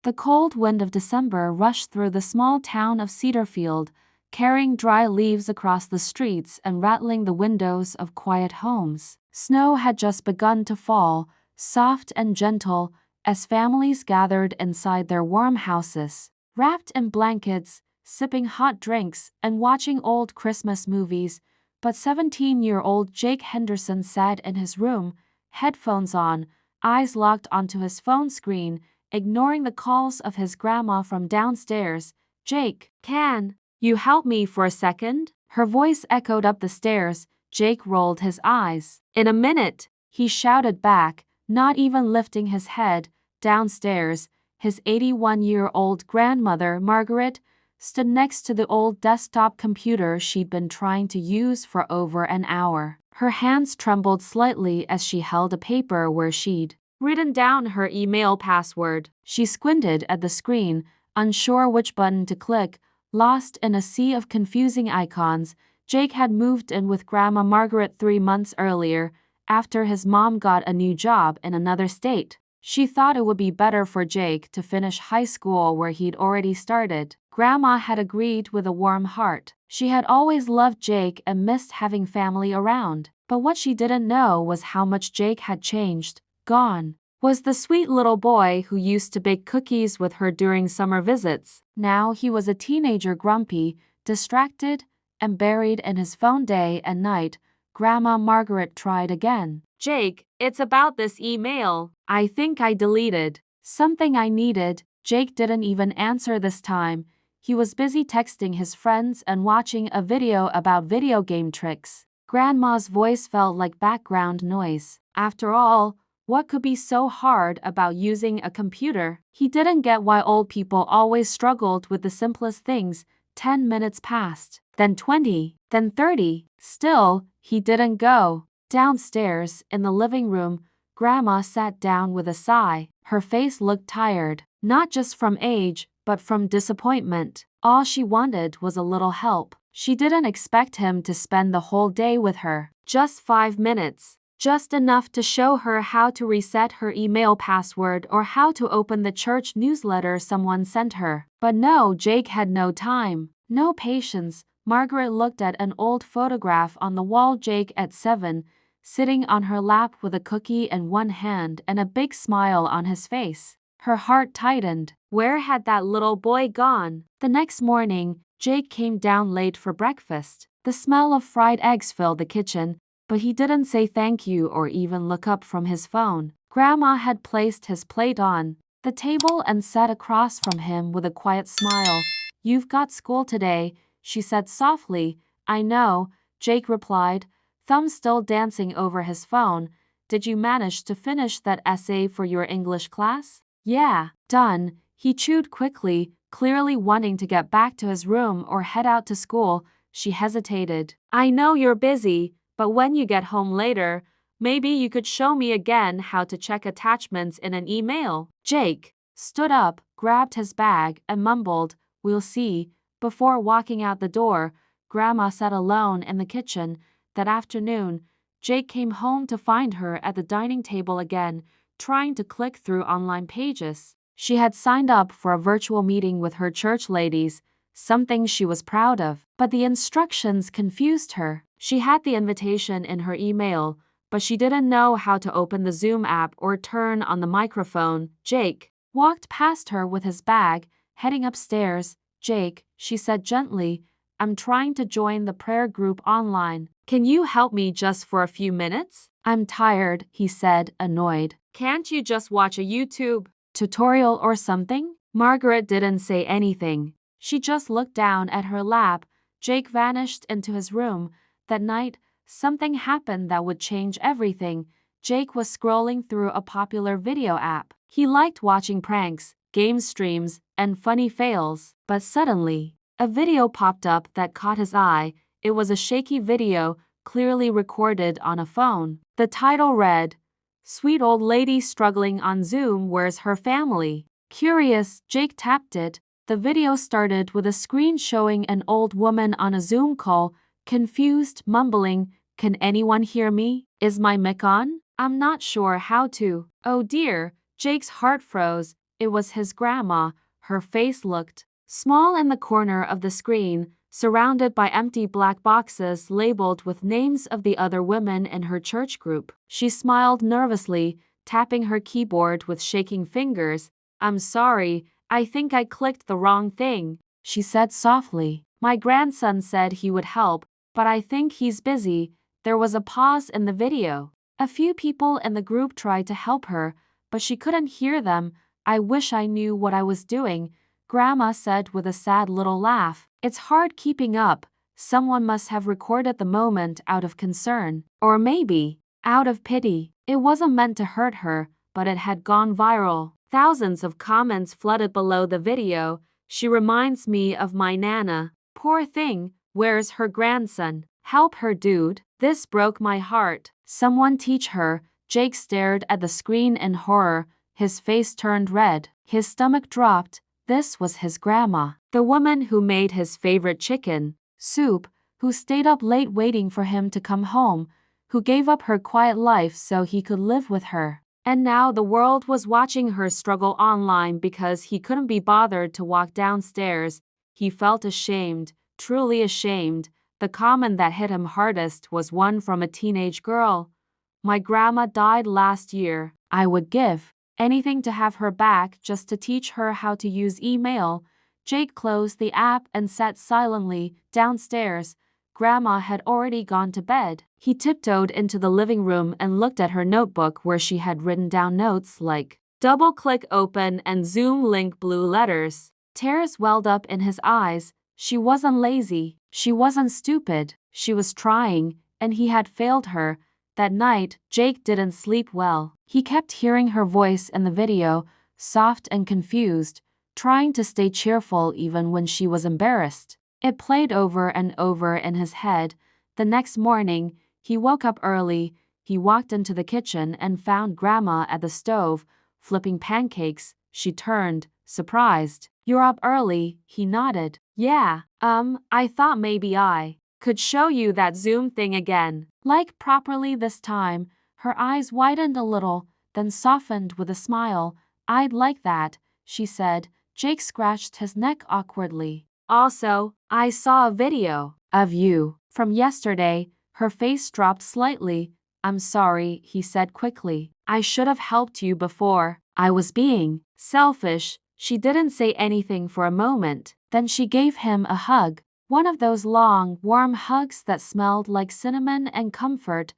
The cold wind of December rushed through the small town of Cedarfield, carrying dry leaves across the streets and rattling the windows of quiet homes. Snow had just begun to fall, soft and gentle, as families gathered inside their warm houses, wrapped in blankets, sipping hot drinks, and watching old Christmas movies. But 17-year-old Jake Henderson sat in his room, headphones on, eyes locked onto his phone screen, ignoring the calls of his grandma from downstairs. "Jake, can you help me for a second?" Her voice echoed up the stairs. Jake rolled his eyes. "In a minute," he shouted back, not even lifting his head. Downstairs, his 81-year-old grandmother, Margaret, stood next to the old desktop computer she'd been trying to use for over an hour. Her hands trembled slightly as she held a paper where she'd written down her email password. She squinted at the screen, unsure which button to click, lost in a sea of confusing icons. Jake had moved in with Grandma Margaret 3 months earlier, after his mom got a new job in another state. She thought it would be better for Jake to finish high school where he'd already started. Grandma had agreed with a warm heart. She had always loved Jake and missed having family around. But what she didn't know was how much Jake had changed. Gone was the sweet little boy who used to bake cookies with her during summer visits. Now he was a teenager, grumpy, distracted, and buried in his phone day and night. Grandma Margaret tried again. "Jake, it's about this email. I think I deleted something I needed." Jake didn't even answer this time. He was busy texting his friends and watching a video about video game tricks. Grandma's voice felt like background noise. After all, what could be so hard about using a computer? He didn't get why old people always struggled with the simplest things. 10 minutes passed, then 20, then 30. Still, he didn't go. Downstairs, in the living room, Grandma sat down with a sigh. Her face looked tired, not just from age, but from disappointment. All she wanted was a little help. She didn't expect him to spend the whole day with her. Just 5 minutes. Just enough to show her how to reset her email password or how to open the church newsletter someone sent her. But no, Jake had no time, no patience. Margaret looked at an old photograph on the wall. Jake at 7, sitting on her lap with a cookie in one hand and a big smile on his face. Her heart tightened. Where had that little boy gone? The next morning, Jake came down late for breakfast. The smell of fried eggs filled the kitchen, but he didn't say thank you or even look up from his phone. Grandma had placed his plate on the table and sat across from him with a quiet smile. "You've got school today," she said softly. "I know," Jake replied, thumb still dancing over his phone. "Did you manage to finish that essay for your English class?" "Yeah, done." He chewed quickly, clearly wanting to get back to his room or head out to school. She hesitated. "I know you're busy, but when you get home later, maybe you could show me again how to check attachments in an email." Jake stood up, grabbed his bag, and mumbled, "We'll see." Before walking out the door, Grandma sat alone in the kitchen. That afternoon, Jake came home to find her at the dining table again, trying to click through online pages. She had signed up for a virtual meeting with her church ladies, something she was proud of, but the instructions confused her. She had the invitation in her email, but she didn't know how to open the Zoom app or turn on the microphone. Jake walked past her with his bag, heading upstairs. "Jake," she said gently, "I'm trying to join the prayer group online. Can you help me just for a few minutes?" "I'm tired," he said, annoyed. "Can't you just watch a YouTube tutorial or something?" Margaret didn't say anything. She just looked down at her lap. Jake vanished into his room. That night, something happened that would change everything. Jake was scrolling through a popular video app. He liked watching pranks, game streams, and funny fails. But suddenly, a video popped up that caught his eye. It was a shaky video, clearly recorded on a phone. The title read, "Sweet Old Lady Struggling on Zoom, Where's Her Family?" Curious, Jake tapped it. The video started with a screen showing an old woman on a Zoom call, confused, mumbling, "Can anyone hear me? Is my mic on? I'm not sure how to." Oh dear, Jake's heart froze. It was his grandma. Her face looked small in the corner of the screen, surrounded by empty black boxes labeled with names of the other women in her church group. She smiled nervously, tapping her keyboard with shaking fingers. "I'm sorry, I think I clicked the wrong thing," she said softly. "My grandson said he would help, but I think he's busy." There was a pause in the video. A few people in the group tried to help her, but she couldn't hear them. "I wish I knew what I was doing," Grandma said with a sad little laugh. "It's hard keeping up. Someone must have recorded the moment out of concern. Or maybe out of pity." It wasn't meant to hurt her, but it had gone viral. Thousands of comments flooded below the video. "She reminds me of my Nana. Poor thing, where's her grandson? Help her, dude. This broke my heart. Someone teach her." Jake stared at the screen in horror. His face turned red. His stomach dropped. This was his grandma. The woman who made his favorite chicken soup, who stayed up late waiting for him to come home, who gave up her quiet life so he could live with her. And now the world was watching her struggle online because he couldn't be bothered to walk downstairs. He felt ashamed, truly ashamed. The comment that hit him hardest was one from a teenage girl. "My grandma died last year. I would give anything to have her back just to teach her how to use email." Jake closed the app and sat silently downstairs. Grandma had already gone to bed. He tiptoed into the living room and looked at her notebook where she had written down notes like, "Double-click open and Zoom link blue letters." Tears welled up in his eyes. She wasn't lazy. She wasn't stupid. She was trying, and he had failed her. That night, Jake didn't sleep well. He kept hearing her voice in the video, soft and confused, trying to stay cheerful even when she was embarrassed. It played over and over in his head. The next morning, he woke up early. He walked into the kitchen and found Grandma at the stove, flipping pancakes. She turned, surprised. "You're up early," he nodded. "Yeah, I thought maybe I could show you that Zoom thing again." Like properly this time. Her eyes widened a little, then softened with a smile. "I'd like that," she said. Jake scratched his neck awkwardly. "Also, I saw a video of you from yesterday." Her face dropped slightly. "I'm sorry," he said quickly. "I should have helped you before. I was being selfish." She didn't say anything for a moment. Then she gave him a hug. One of those long, warm hugs that smelled like cinnamon and comfort.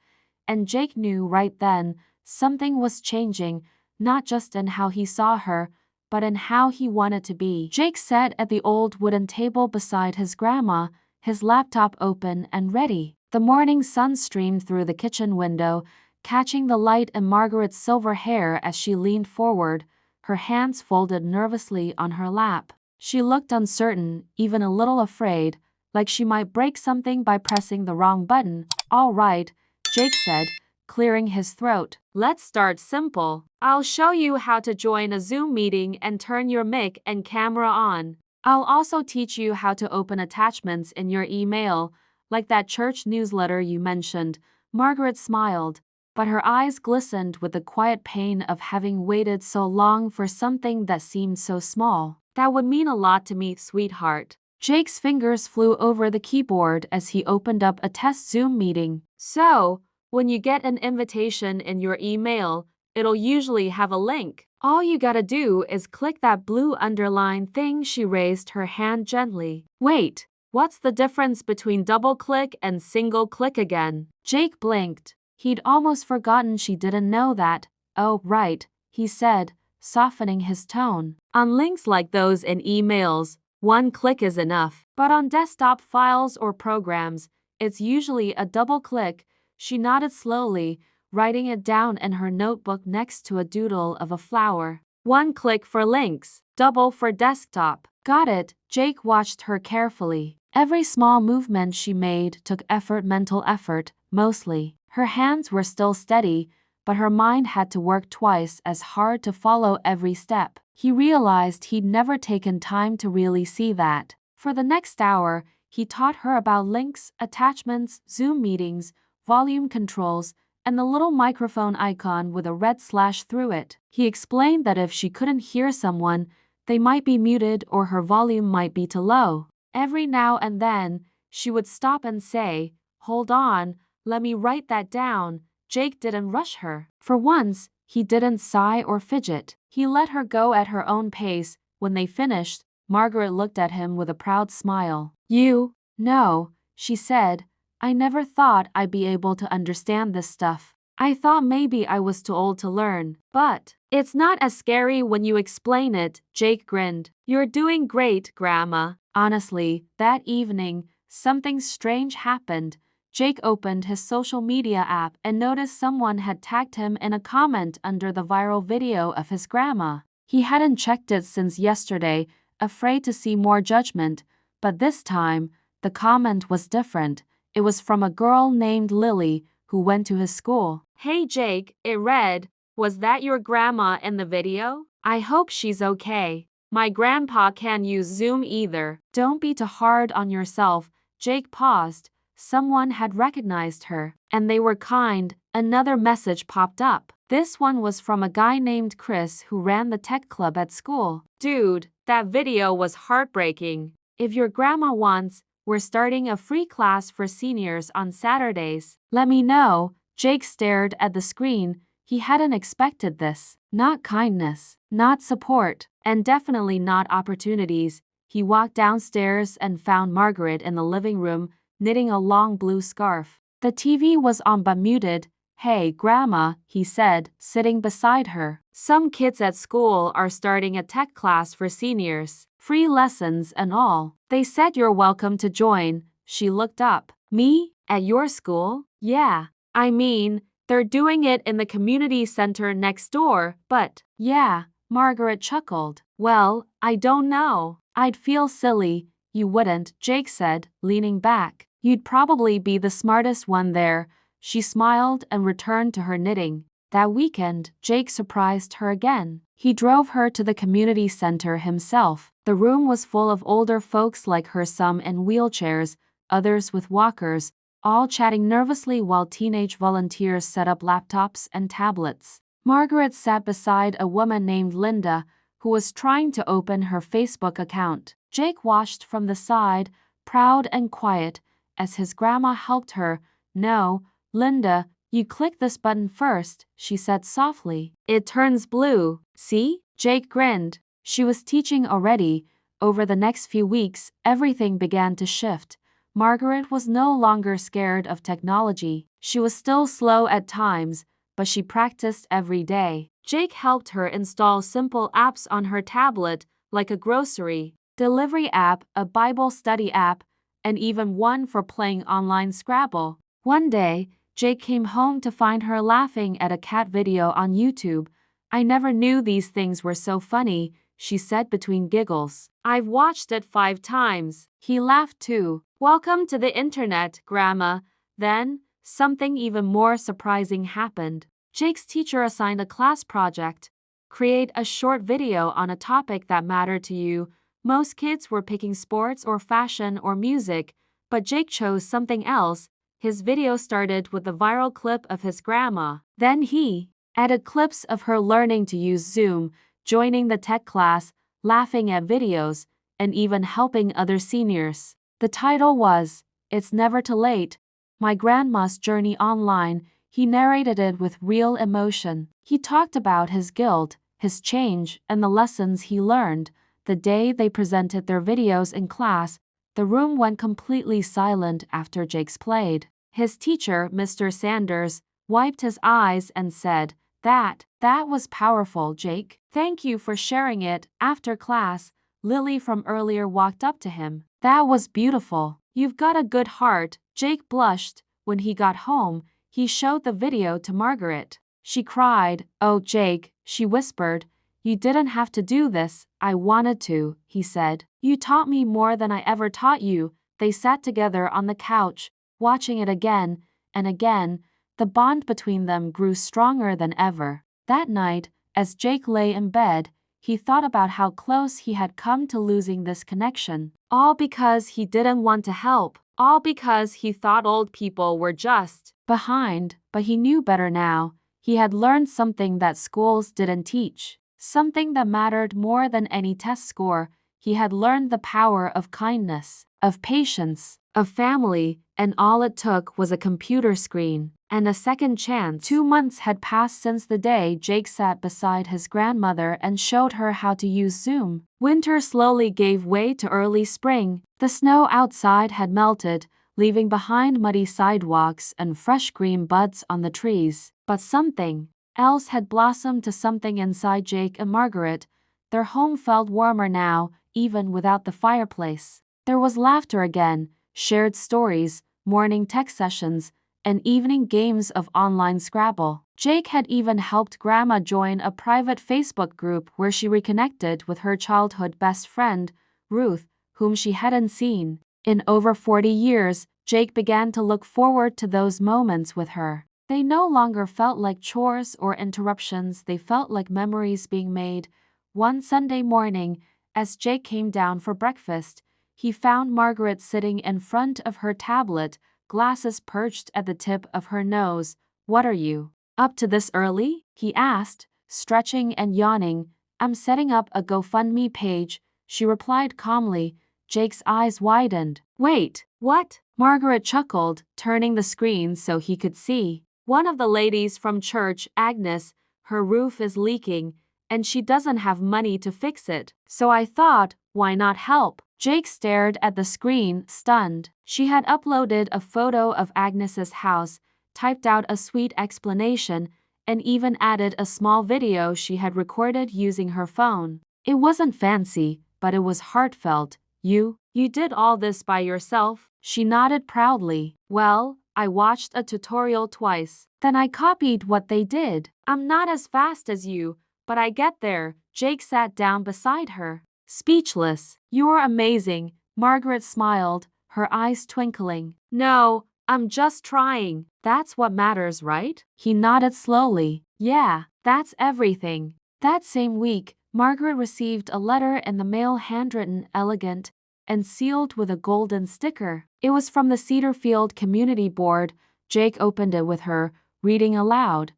And Jake knew right then something was changing, not just in how he saw her, but in how he wanted to be. Jake sat at the old wooden table beside his grandma, his laptop open and ready. The morning sun streamed through the kitchen window, catching the light in Margaret's silver hair as she leaned forward, her hands folded nervously on her lap. She looked uncertain, even a little afraid, like she might break something by pressing the wrong button. "All right," Jake said, clearing his throat. "Let's start simple. I'll show you how to join a Zoom meeting and turn your mic and camera on. I'll also teach you how to open attachments in your email, like that church newsletter you mentioned." Margaret smiled, but her eyes glistened with the quiet pain of having waited so long for something that seemed so small. "That would mean a lot to me, sweetheart." Jake's fingers flew over the keyboard as he opened up a test Zoom meeting. "So, when you get an invitation in your email, it'll usually have a link. All you gotta do is click that blue underline thing." She raised her hand gently. "Wait, what's the difference between double-click and single-click again?" Jake blinked. He'd almost forgotten she didn't know that. "Oh, right," he said, softening his tone. "On links like those in emails, one click is enough. But on desktop files or programs, it's usually a double click." She nodded slowly, writing it down in her notebook next to a doodle of a flower. "One click for links, double for desktop." "Got it." Jake watched her carefully. Every small movement she made took effort, mental effort, mostly. Her hands were still steady, but her mind had to work twice as hard to follow every step. He realized he'd never taken time to really see that. For the next hour, he taught her about links, attachments, Zoom meetings, volume controls, and the little microphone icon with a red slash through it. He explained that if she couldn't hear someone, they might be muted or her volume might be too low. Every now and then, she would stop and say, "Hold on, let me write that down." Jake didn't rush her. For once, he didn't sigh or fidget. He let her go at her own pace. When they finished, Margaret looked at him with a proud smile. "You know," she said, "I never thought I'd be able to understand this stuff. I thought maybe I was too old to learn. But it's not as scary when you explain it." Jake grinned. "You're doing great, Grandma." Honestly, that evening, something strange happened. Jake opened his social media app and noticed someone had tagged him in a comment under the viral video of his grandma. He hadn't checked it since yesterday, afraid to see more judgment, but this time, the comment was different. It was from a girl named Lily who went to his school. "Hey Jake," it read, "was that your grandma in the video? I hope she's okay. My grandpa can't use Zoom either." "Don't be too hard on yourself." Jake paused. Someone had recognized her, and they were kind. Another message popped up. This one was from a guy named Chris who ran the tech club at school. "Dude, that video was heartbreaking. If your grandma wants, we're starting a free class for seniors on Saturdays. Let me know." Jake stared at the screen. He hadn't expected this. Not kindness, not support, and definitely not opportunities. He walked downstairs and found Margaret in the living room, knitting a long blue scarf. The TV was on but muted. "Hey, Grandma," he said, sitting beside her. "Some kids at school are starting a tech class for seniors. Free lessons and all. They said you're welcome to join." She looked up. "Me? At your school?" "Yeah. I mean, they're doing it in the community center next door, but..." "Yeah," Margaret chuckled. "Well, I don't know. I'd feel silly." "You wouldn't," Jake said, leaning back. "You'd probably be the smartest one there." She smiled and returned to her knitting. That weekend, Jake surprised her again. He drove her to the community center himself. The room was full of older folks like her, some in wheelchairs, others with walkers, all chatting nervously while teenage volunteers set up laptops and tablets. Margaret sat beside a woman named Linda, who was trying to open her Facebook account. Jake watched from the side, proud and quiet, as his grandma helped her. "No, Linda, you click this button first," she said softly. "It turns blue. See?" Jake grinned. She was teaching already. Over the next few weeks, everything began to shift. Margaret was no longer scared of technology. She was still slow at times, but she practiced every day. Jake helped her install simple apps on her tablet, like a grocery delivery app, a Bible study app, and even one for playing online Scrabble. One day, Jake came home to find her laughing at a cat video on YouTube. "I never knew these things were so funny," she said between giggles. "I've watched it 5 times. He laughed too. "Welcome to the internet, Grandma." Then, something even more surprising happened. Jake's teacher assigned a class project. Create a short video on a topic that mattered to you. Most kids were picking sports or fashion or music, but Jake chose something else. His video started with a viral clip of his grandma. Then he added clips of her learning to use Zoom, joining the tech class, laughing at videos, and even helping other seniors. The title was, "It's Never Too Late, My Grandma's Journey Online." He narrated it with real emotion. He talked about his guilt, his change, and the lessons he learned. The day they presented their videos in class, the room went completely silent after Jake's played. His teacher, Mr. Sanders, wiped his eyes and said, That was powerful, Jake. Thank you for sharing it." After class, Lily from earlier walked up to him. "That was beautiful. You've got a good heart." Jake blushed. When he got home, he showed the video to Margaret. She cried. "Oh, Jake," she whispered, "you didn't have to do this." "I wanted to," he said. "You taught me more than I ever taught you." They sat together on the couch, watching it again and again. The bond between them grew stronger than ever. That night, as Jake lay in bed, he thought about how close he had come to losing this connection. All because he didn't want to help. all because he thought old people were just behind, but he knew better now. He had learned something that schools didn't teach, something that mattered more than any test score. He had learned the power of kindness, of patience, of family, and all it took was a computer screen and a second chance. 2 months had passed since the day Jake sat beside his grandmother and showed her how to use Zoom. Winter slowly gave way to early spring. The snow outside had melted, leaving behind muddy sidewalks and fresh green buds on the trees. But something else had blossomed to something inside Jake and Margaret. Their home felt warmer now, even without the fireplace. There was laughter again, shared stories, morning tech sessions, and evening games of online Scrabble. Jake had even helped Grandma join a private Facebook group where she reconnected with her childhood best friend, Ruth, whom she hadn't seen in over 40 years. Jake began to look forward to those moments with her. They no longer felt like chores or interruptions, they felt like memories being made. One Sunday morning, as Jake came down for breakfast, he found Margaret sitting in front of her tablet, glasses perched at the tip of her nose. "What are you up to this early?" he asked, stretching and yawning. "I'm setting up a GoFundMe page," she replied calmly. Jake's eyes widened. "Wait, what?" Margaret chuckled, turning the screen so he could see. "One of the ladies from church, Agnes, her roof is leaking, and she doesn't have money to fix it. So I thought, why not help?" Jake stared at the screen, stunned. She had uploaded a photo of Agnes's house, typed out a sweet explanation, and even added a small video she had recorded using her phone. It wasn't fancy, but it was heartfelt. You did all this by yourself?" She nodded proudly. "Well, I watched a tutorial twice. Then I copied what they did. I'm not as fast as you, but I get there." Jake sat down beside her, speechless. "You're amazing," Margaret smiled, her eyes twinkling. "No, I'm just trying. That's what matters, right?" He nodded slowly. "Yeah, that's everything." That same week, Margaret received a letter in the mail, handwritten, elegant, and sealed with a golden sticker. It was from the Cedarfield Community Board. Jake opened it with her, reading aloud.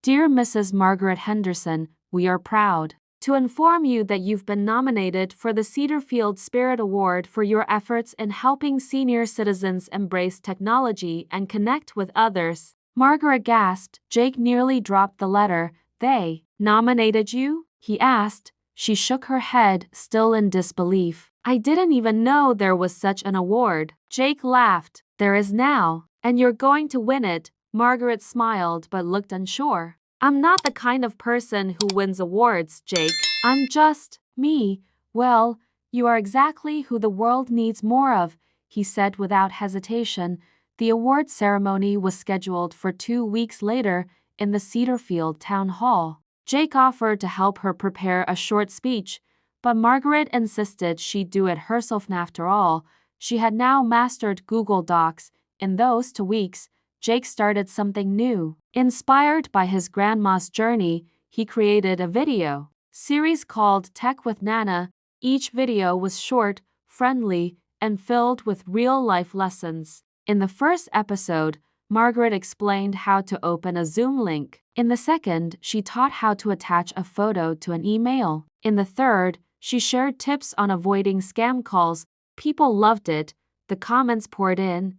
"Dear Mrs. Margaret Henderson, we are proud to inform you that you've been nominated for the Cedarfield Spirit Award for your efforts in helping senior citizens embrace technology and connect with others." Margaret gasped. Jake nearly dropped the letter. "They nominated you?" he asked. She shook her head, still in disbelief. "I didn't even know there was such an award." Jake laughed. "There is now, and you're going to win it." Margaret smiled but looked unsure. "I'm not the kind of person who wins awards, Jake. I'm just me." "Well, you are exactly who the world needs more of," he said without hesitation. The award ceremony was scheduled for 2 weeks later in the Cedarfield Town Hall. Jake offered to help her prepare a short speech, but Margaret insisted she do it herself. After all, she had now mastered Google Docs. In those 2 weeks, Jake started something new. Inspired by his grandma's journey, he created a video series called Tech with Nana. Each video was short, friendly, and filled with real-life lessons. In the first episode, Margaret explained how to open a Zoom link. In the second, she taught how to attach a photo to an email. In the third, she shared tips on avoiding scam calls. People loved it. The comments poured in.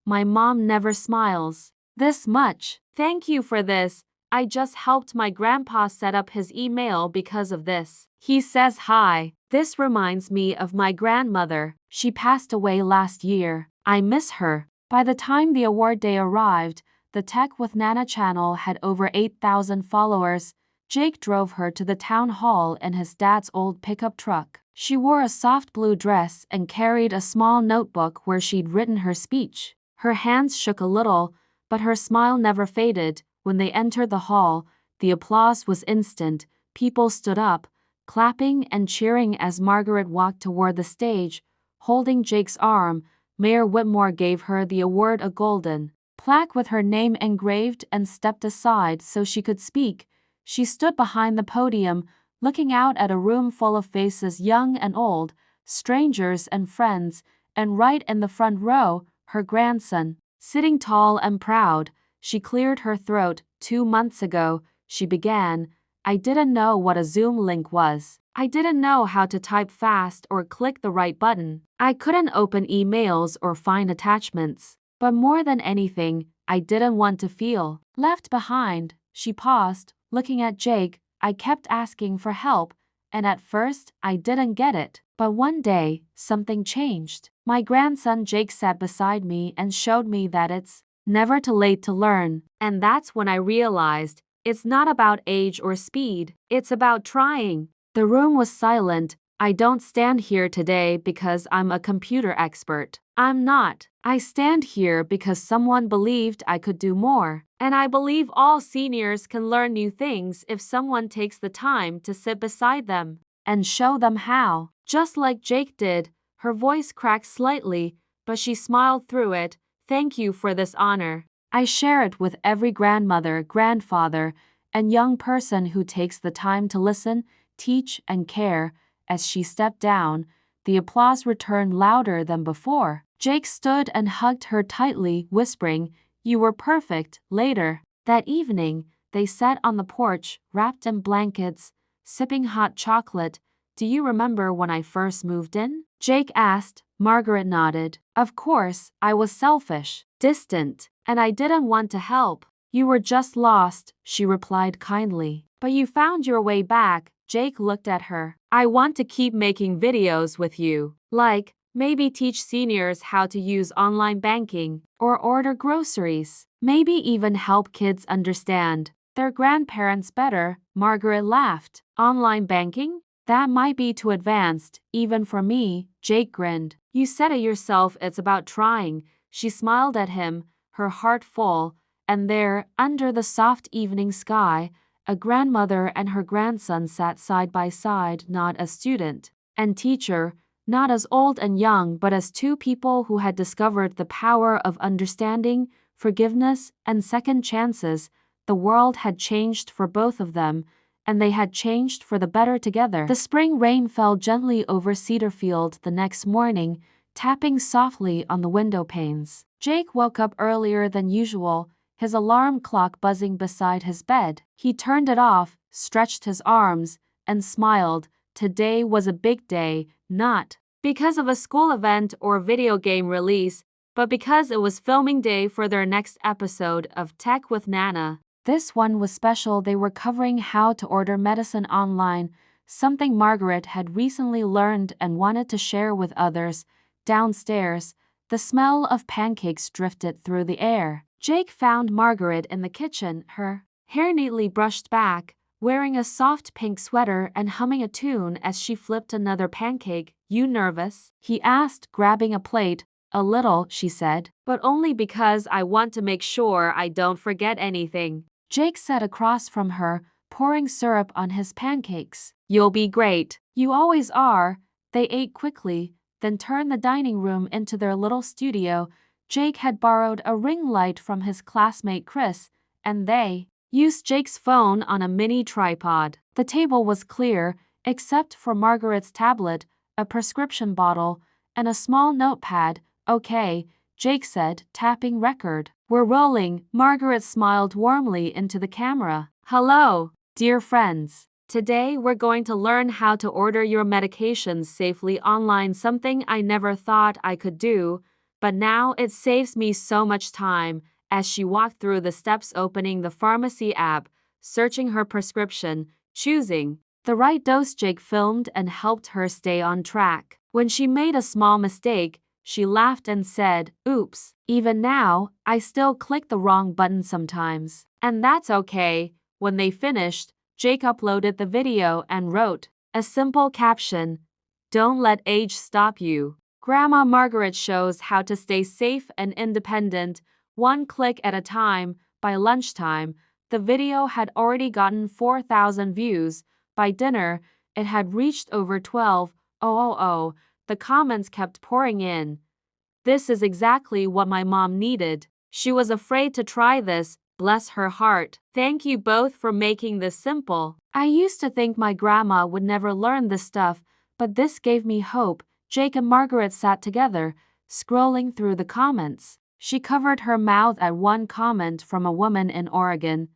"My mom never smiles this much. Thank you for this. I just helped my grandpa set up his email because of this. He says hi. This reminds me of my grandmother. She passed away last year. I miss her." By the time the award day arrived, the Tech with Nana channel had over 8,000 followers. Jake drove her to the town hall in his dad's old pickup truck. She wore a soft blue dress and carried a small notebook where she'd written her speech. Her hands shook a little, but her smile never faded. When they entered the hall, the applause was instant. People stood up, clapping and cheering as Margaret walked toward the stage, holding Jake's arm. Mayor Whitmore gave her the award, a golden plaque with her name engraved, and stepped aside so she could speak. She stood behind the podium, looking out at a room full of faces, young and old, strangers and friends, and right in the front row, her grandson, sitting tall and proud. She cleared her throat. 2 months ago, she began. I didn't know what a Zoom link was. I didn't know how to type fast or click the right button. I couldn't open emails or find attachments. But more than anything, I didn't want to feel left behind. She paused, looking at Jake. I kept asking for help, and at first, I didn't get it. But one day, something changed. My grandson Jake sat beside me and showed me that it's never too late to learn. And that's when I realized it's not about age or speed, it's about trying. The room was silent. I don't stand here today because I'm a computer expert. I'm not. I stand here because someone believed I could do more. And I believe all seniors can learn new things if someone takes the time to sit beside them and show them how. Just like Jake did. Her voice cracked slightly, but she smiled through it. Thank you for this honor. I share it with every grandmother, grandfather, and young person who takes the time to listen, teach, and care. As she stepped down, the applause returned louder than before. Jake stood and hugged her tightly, whispering, "You were perfect." Later, that evening, they sat on the porch, wrapped in blankets, sipping hot chocolate. Do you remember when I first moved in? Jake asked. Margaret nodded. Of course, I was selfish, distant, and I didn't want to help. You were just lost, she replied kindly. But you found your way back. Jake looked at her. I want to keep making videos with you. Like, maybe teach seniors how to use online banking or order groceries. Maybe even help kids understand their grandparents better. Margaret laughed. Online banking? That might be too advanced, even for me. Jake grinned. You said it yourself, it's about trying. She smiled at him, her heart full, and there, under the soft evening sky, a grandmother and her grandson sat side by side, not as student and teacher, not as old and young, but as two people who had discovered the power of understanding, forgiveness, and second chances. The world had changed for both of them, and they had changed for the better together. The spring rain fell gently over Cedarfield the next morning, tapping softly on the window panes. Jake woke up earlier than usual, his alarm clock buzzing beside his bed. He turned it off, stretched his arms, and smiled. Today was a big day, not because of a school event or video game release, but because it was filming day for their next episode of Tech with Nana. This one was special. They were covering how to order medicine online, something Margaret had recently learned and wanted to share with others. Downstairs, the smell of pancakes drifted through the air. Jake found Margaret in the kitchen, her hair neatly brushed back, wearing a soft pink sweater and humming a tune as she flipped another pancake. You nervous? He asked, grabbing a plate. A little, she said, but only because I want to make sure I don't forget anything. Jake sat across from her, pouring syrup on his pancakes. You'll be great. You always are. They ate quickly, then turned the dining room into their little studio. Jake had borrowed a ring light from his classmate Chris, and they used Jake's phone on a mini tripod. The table was clear, except for Margaret's tablet, a prescription bottle, and a small notepad. Okay, Jake said, tapping record. We're rolling. Margaret smiled warmly into the camera. Hello, dear friends. Today we're going to learn how to order your medications safely online, something I never thought I could do, but now it saves me so much time. As she walked through the steps, opening the pharmacy app, searching her prescription, choosing the right dose, Jake filmed and helped her stay on track. When she made a small mistake, she laughed and said, "Oops, even now, I still click the wrong button sometimes. And that's okay." When they finished, Jake uploaded the video and wrote a simple caption, "Don't let age stop you." Grandma Margaret shows how to stay safe and independent, one click at a time. By lunchtime, the video had already gotten 4,000 views. By dinner, it had reached over 12,000. The comments kept pouring in. This is exactly what my mom needed. She was afraid to try this, bless her heart. Thank you both for making this simple. I used to think my grandma would never learn this stuff, but this gave me hope. Jake and Margaret sat together, scrolling through the comments. She covered her mouth at one comment from a woman in Oregon.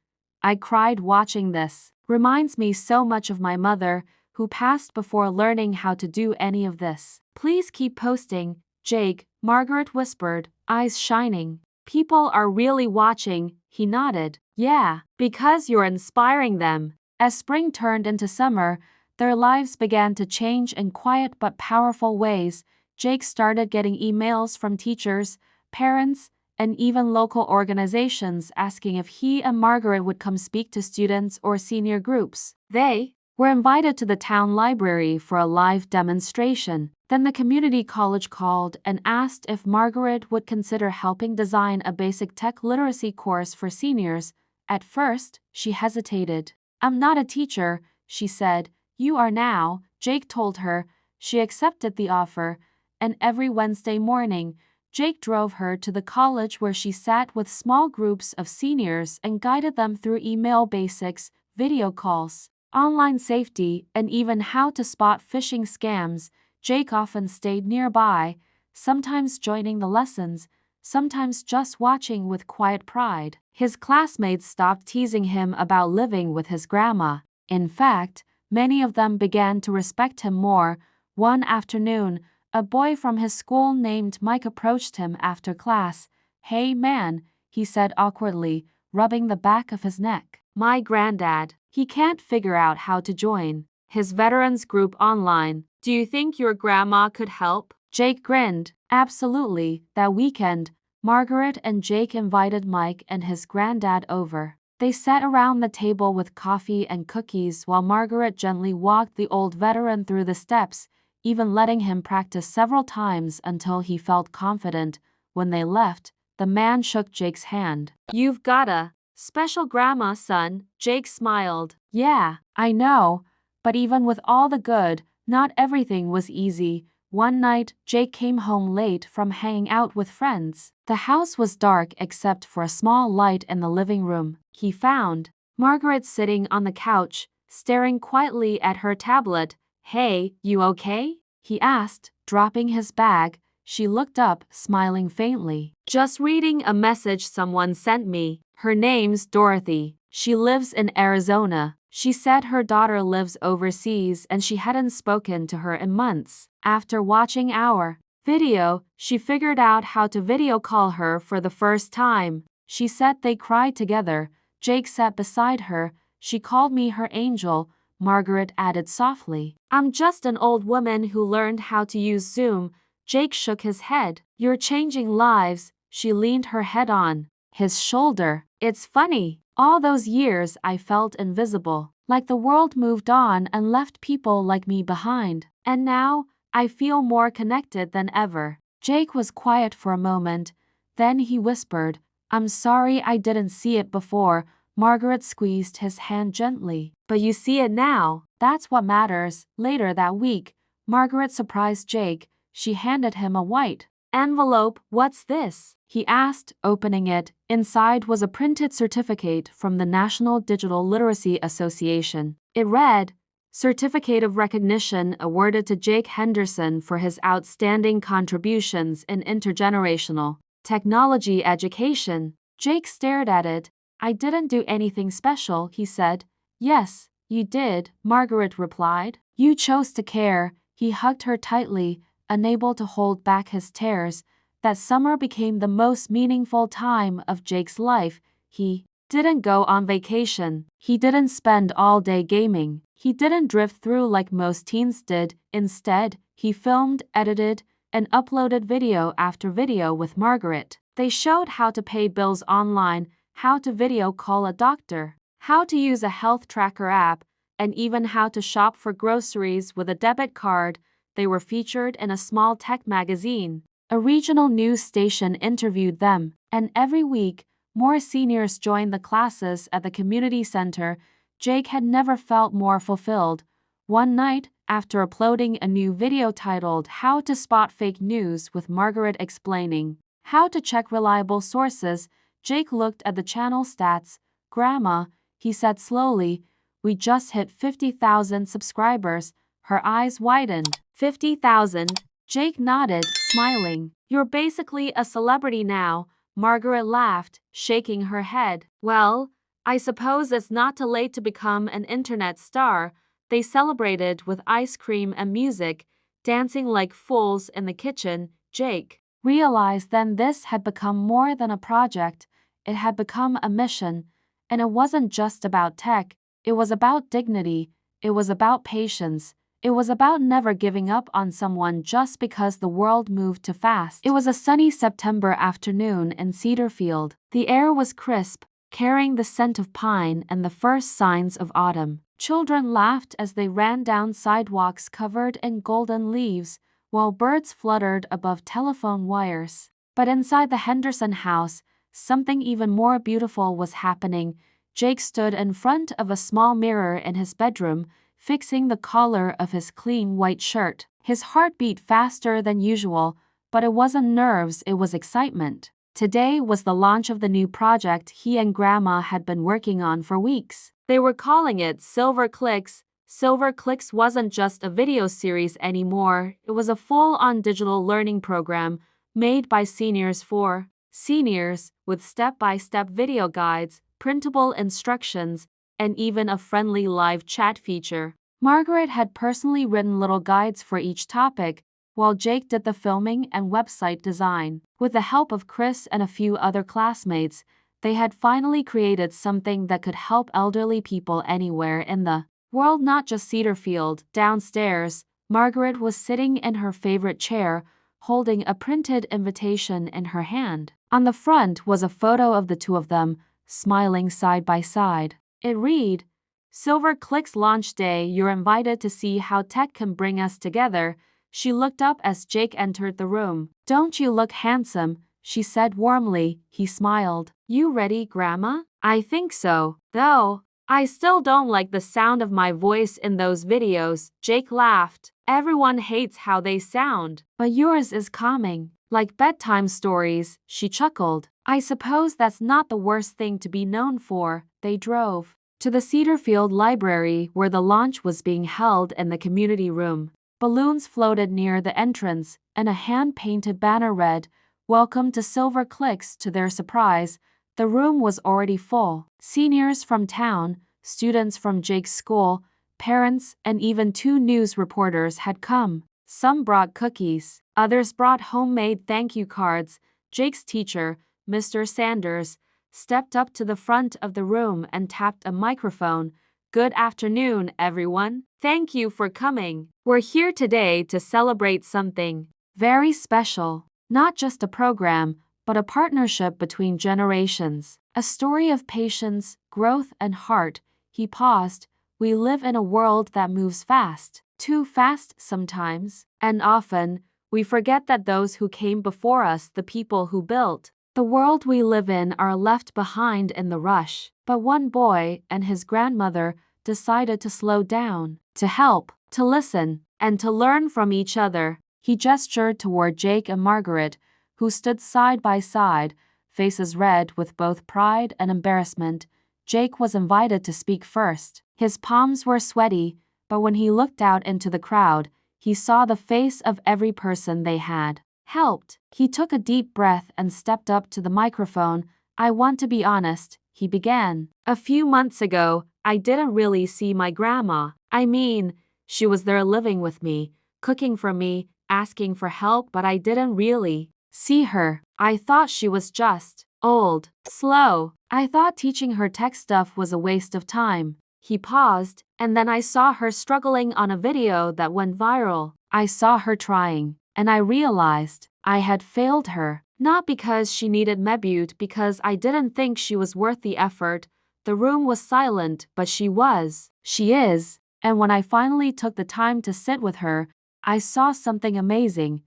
"I cried watching this. Reminds me so much of my mother, who passed before learning how to do any of this. Please keep posting, Jake," Margaret whispered, eyes shining. "People are really watching," he nodded. "Yeah, because you're inspiring them." As spring turned into summer, their lives began to change in quiet but powerful ways. Jake started getting emails from teachers, parents, and even local organizations asking if he and Margaret would come speak to students or senior groups. They were invited to the town library for a live demonstration. Then the community college called and asked if Margaret would consider helping design a basic tech literacy course for seniors. At first, she hesitated. "I'm not a teacher," she said. "You are now," Jake told her. She accepted the offer, and every Wednesday morning, Jake drove her to the college where she sat with small groups of seniors and guided them through email basics, video calls, online safety, and even how to spot phishing scams. Jake often stayed nearby, sometimes joining the lessons, sometimes just watching with quiet pride. His classmates stopped teasing him about living with his grandma. In fact, many of them began to respect him more. One afternoon, a boy from his school named Mike approached him after class. "Hey man," he said awkwardly, rubbing the back of his neck. "My granddad. He can't figure out how to join his veterans group online. Do you think your grandma could help?" Jake grinned. Absolutely. That weekend, Margaret and Jake invited Mike and his granddad over. They sat around the table with coffee and cookies while Margaret gently walked the old veteran through the steps, even letting him practice several times until he felt confident. When they left, the man shook Jake's hand. "You've got a special grandma, son," Jake smiled. "Yeah, I know, but even with all the good, not everything was easy." One night, Jake came home late from hanging out with friends. The house was dark except for a small light in the living room. He found Margaret sitting on the couch, staring quietly at her tablet. "Hey, you okay?" he asked, dropping his bag. She looked up, smiling faintly. "Just reading a message someone sent me. Her name's Dorothy. She lives in Arizona. She said her daughter lives overseas and she hadn't spoken to her in months. After watching our video, she figured out how to video call her for the first time. She said they cried together." Jake sat beside her. "She called me her angel," Margaret added softly. "I'm just an old woman who learned how to use Zoom." Jake shook his head. "You're changing lives." She leaned her head on his shoulder. "It's funny. All those years I felt invisible, like the world moved on and left people like me behind. And now, I feel more connected than ever." Jake was quiet for a moment. Then he whispered, "I'm sorry I didn't see it before." Margaret squeezed his hand gently. "But you see it now. That's what matters." Later that week, Margaret surprised Jake. She handed him a white envelope. "What's this?" he asked, opening it. Inside was a printed certificate from the National Digital Literacy Association. It read, "Certificate of Recognition awarded to Jake Henderson for his outstanding contributions in intergenerational technology education." Jake stared at it. "I didn't do anything special," he said. "Yes, you did," Margaret replied. "You chose to care." He hugged her tightly, unable to hold back his tears. That summer became the most meaningful time of Jake's life. He didn't go on vacation. He didn't spend all day gaming. He didn't drift through like most teens did. Instead, he filmed, edited, and uploaded video after video with Margaret. They showed how to pay bills online, how to video call a doctor, how to use a health tracker app, and even how to shop for groceries with a debit card. They were featured in a small tech magazine. A regional news station interviewed them, and every week, more seniors joined the classes at the community center. Jake had never felt more fulfilled. One night, after uploading a new video titled "How to Spot Fake News" with Margaret explaining how to check reliable sources, Jake looked at the channel stats. "Grandma," he said slowly, "we just hit 50,000 subscribers." Her eyes widened. 50,000? Jake nodded, smiling. You're basically a celebrity now, Margaret laughed, shaking her head. Well, I suppose it's not too late to become an internet star. They celebrated with ice cream and music, dancing like fools in the kitchen. Jake realized then this had become more than a project, it had become a mission, and it wasn't just about tech, it was about dignity, it was about patience, it was about never giving up on someone just because the world moved too fast. It was a sunny September afternoon in Cedarfield. The air was crisp, carrying the scent of pine and the first signs of autumn. Children laughed as they ran down sidewalks covered in golden leaves, while birds fluttered above telephone wires. But inside the Henderson house, something even more beautiful was happening. Jake stood in front of a small mirror in his bedroom, fixing the collar of his clean white shirt. His heart beat faster than usual, but it wasn't nerves, it was excitement. Today was the launch of the new project he and Grandma had been working on for weeks. They were calling it Silver Clicks. Silver Clicks wasn't just a video series anymore, it was a full-on digital learning program made by seniors for seniors, with step-by-step video guides, printable instructions, and even a friendly live chat feature. Margaret had personally written little guides for each topic, while Jake did the filming and website design. With the help of Chris and a few other classmates, they had finally created something that could help elderly people anywhere in the world, not just Cedarfield. Downstairs, Margaret was sitting in her favorite chair, holding a printed invitation in her hand. On the front was a photo of the two of them, smiling side by side. It read, "Silver Clicks Launch Day, you're invited to see how tech can bring us together." She looked up as Jake entered the room. "Don't you look handsome?" she said warmly. He smiled. "You ready, Grandma?" "I think so, though I still don't like the sound of my voice in those videos." Jake laughed. "Everyone hates how they sound. But yours is calming, like bedtime stories." She chuckled. "I suppose that's not the worst thing to be known for." They drove to the Cedarfield Library where the launch was being held in the community room. Balloons floated near the entrance, and a hand-painted banner read, "Welcome to Silver Clicks." To their surprise, the room was already full. Seniors from town, students from Jake's school, parents, and even 2 news reporters had come. Some brought cookies, others brought homemade thank you cards. Jake's teacher, Mr. Sanders, stepped up to the front of the room and tapped a microphone. "Good afternoon, everyone. Thank you for coming. We're here today to celebrate something very special. Not just a program, but a partnership between generations. A story of patience, growth, and heart." He paused. "We live in a world that moves fast. Too fast sometimes. And often, we forget that those who came before us, the people who built the world we live in, are left behind in the rush." But one boy and his grandmother decided to slow down, to help, to listen, and to learn from each other. He gestured toward Jake and Margaret, who stood side by side, faces red with both pride and embarrassment. Jake was invited to speak first. His palms were sweaty, but when he looked out into the crowd, he saw the face of every person they had helped. He took a deep breath and stepped up to the microphone. "I want to be honest," he began. "A few months ago, I didn't really see my grandma. I mean, she was there living with me, cooking for me, asking for help, but I didn't really see her. I thought she was just old, slow. I thought teaching her tech stuff was a waste of time." He paused, "And then I saw her struggling on a video that went viral. I saw her trying, and I realized I had failed her. Not because she needed Mebute, because I didn't think she was worth the effort." The room was silent, but she was. She is. And when I finally took the time to sit with her, I saw something amazing.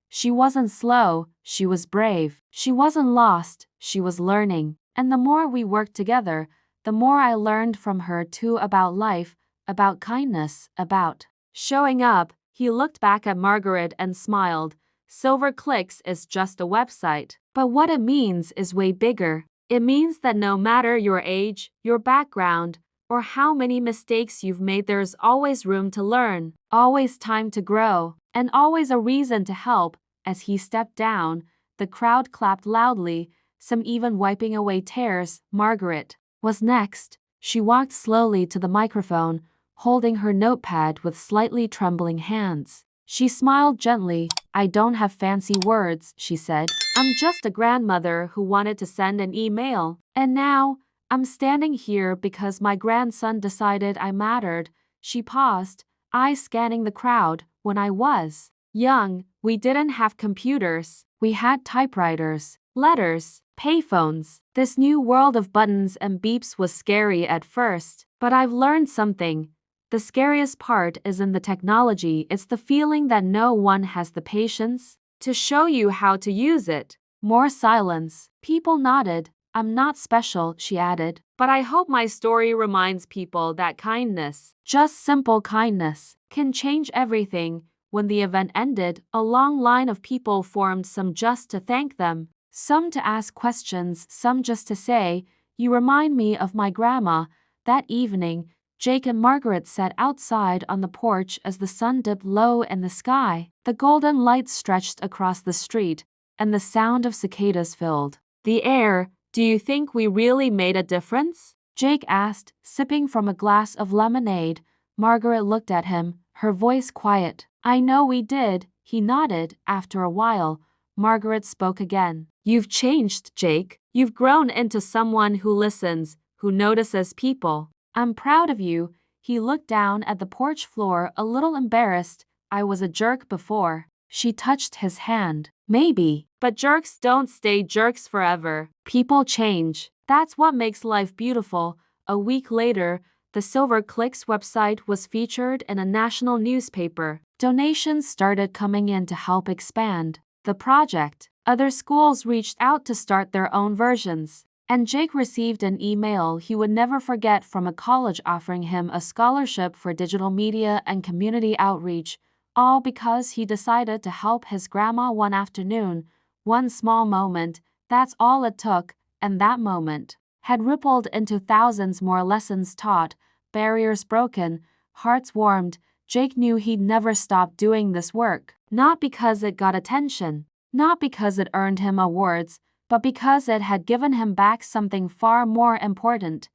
She wasn't slow, she was brave. She wasn't lost, she was learning. And the more we worked together, the more I learned from her too, about life, about kindness, about showing up. He looked back at Margaret and smiled. "Silver Clicks is just a website. But what it means is way bigger. It means that no matter your age, your background, or how many mistakes you've made, there's always room to learn, always time to grow, and always a reason to help." As he stepped down, the crowd clapped loudly, some even wiping away tears. Margaret was next. She walked slowly to the microphone, holding her notepad with slightly trembling hands. She smiled gently. "I don't have fancy words," she said. "I'm just a grandmother who wanted to send an email. And now, I'm standing here because my grandson decided I mattered." She paused, eyes scanning the crowd. "When I was young, we didn't have computers. We had typewriters, letters, payphones. This new world of buttons and beeps was scary at first. But I've learned something. The scariest part isn't the technology, it's the feeling that no one has the patience to show you how to use it." More silence. People nodded. "I'm not special," she added, "but I hope my story reminds people that kindness, just simple kindness, can change everything." When the event ended, a long line of people formed, some just to thank them, some to ask questions, some just to say, "You remind me of my grandma." That evening, Jake and Margaret sat outside on the porch as the sun dipped low in the sky. The golden light stretched across the street, and the sound of cicadas filled the air. "Do you think we really made a difference?" Jake asked, sipping from a glass of lemonade. Margaret looked at him, her voice quiet. "I know we did." He nodded. After a while, Margaret spoke again. "You've changed, Jake. You've grown into someone who listens, who notices people. I'm proud of you." He looked down at the porch floor, a little embarrassed. "I was a jerk before." She touched his hand. "Maybe, but jerks don't stay jerks forever. People change. That's what makes life beautiful." A week later, the Silver Clicks website was featured in a national newspaper. Donations started coming in to help expand the project. Other schools reached out to start their own versions. And Jake received an email he would never forget from a college offering him a scholarship for digital media and community outreach, all because he decided to help his grandma one afternoon. One small moment, that's all it took, and that moment had rippled into thousands more lessons taught, barriers broken, hearts warmed. Jake knew he'd never stop doing this work, not because it got attention, not because it earned him awards, but because it had given him back something far more important: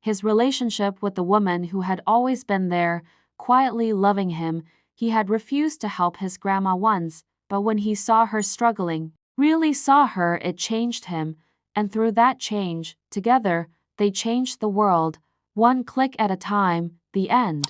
his relationship with the woman who had always been there, quietly loving him. He had refused to help his grandma once, but when he saw her struggling, really saw her, it changed him. And through that change, together, they changed the world, one click at a time. The end.